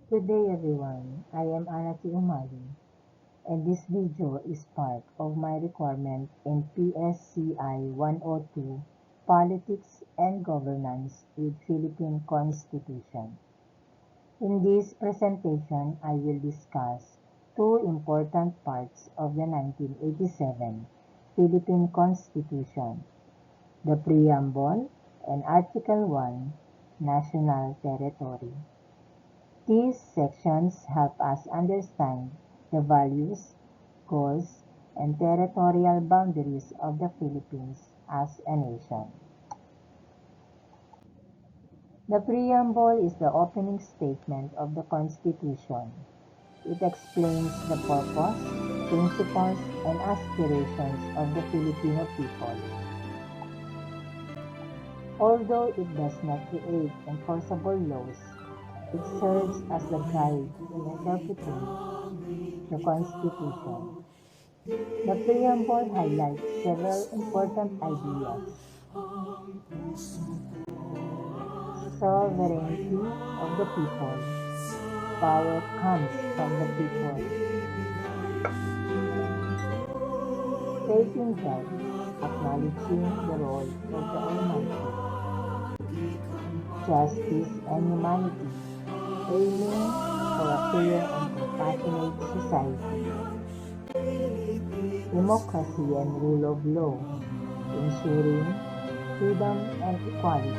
Good day everyone, I am Anaki Umali and this video is part of my requirement in PSCI 102 Politics and Governance with Philippine Constitution. In this presentation, I will discuss two important parts of the 1987 Philippine Constitution, the Preamble and Article 1, National Territory. These sections help us understand the values, goals, and territorial boundaries of the Philippines as a nation. The preamble is the opening statement of the Constitution. It explains the purpose, principles, and aspirations of the Filipino people. Although it does not create enforceable laws, it serves as the guide in interpreting the Constitution. The preamble highlights several important ideas. Sovereignty of the people. Power comes from the people. Taking God, acknowledging the role of the Almighty. Justice and humanity, aiming for a fair and compassionate society. Democracy and rule of law, ensuring freedom and equality.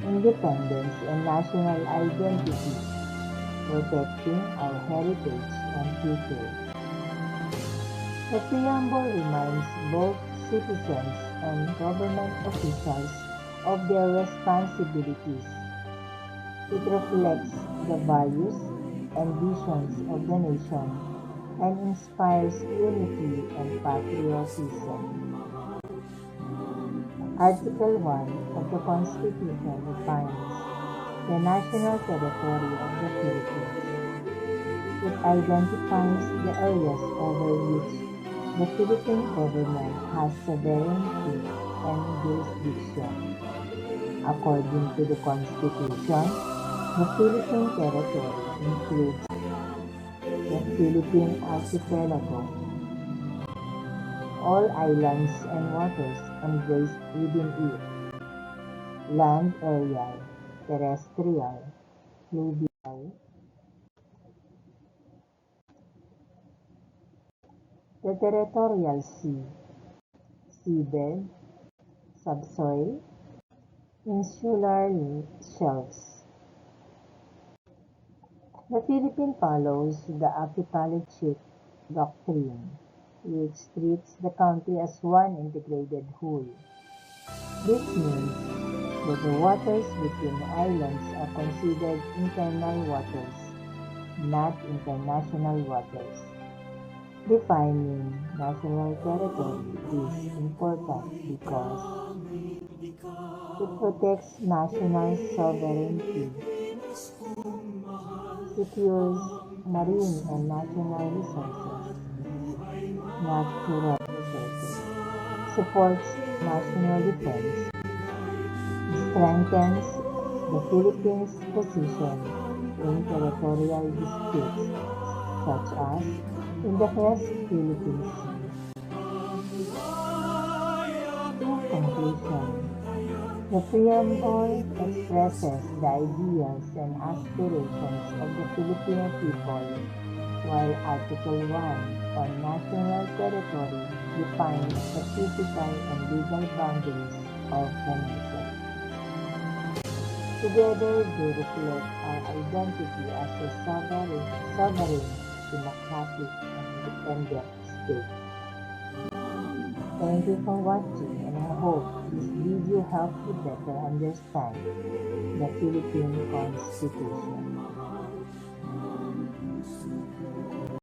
Independence and national identity, protecting our heritage and future. The preamble reminds both citizens and government officials of their responsibilities. It reflects the values and visions of the nation and inspires unity and patriotism. Article 1 of the Constitution defines the national territory of the Philippines. It identifies the areas over which the Philippine government has sovereignty and jurisdiction. According to the Constitution, the Philippine territory includes the Philippine archipelago, all islands and waters embraced within it, land area, terrestrial, fluvial, the territorial sea, seabed, subsoil, insular shelves. The Philippines follows the archipelagic doctrine, which treats the country as one integrated whole. This means that the waters between islands are considered internal waters, not international waters. Defining national territory is important because it protects national sovereignty, secures marine and national resources, natural resources, supports national defense, strengthens the Philippines' position in territorial disputes such as in the West Philippine Sea. In conclusion, the preamble expresses the ideas and aspirations of the Filipino people, while Article 1 on national territory defines the physical and legal boundaries of the nation. Together, they reflect our identity as a sovereign, democratic, and independent state. Thank you for watching, and I hope this video helped you better understand the Philippine Constitution.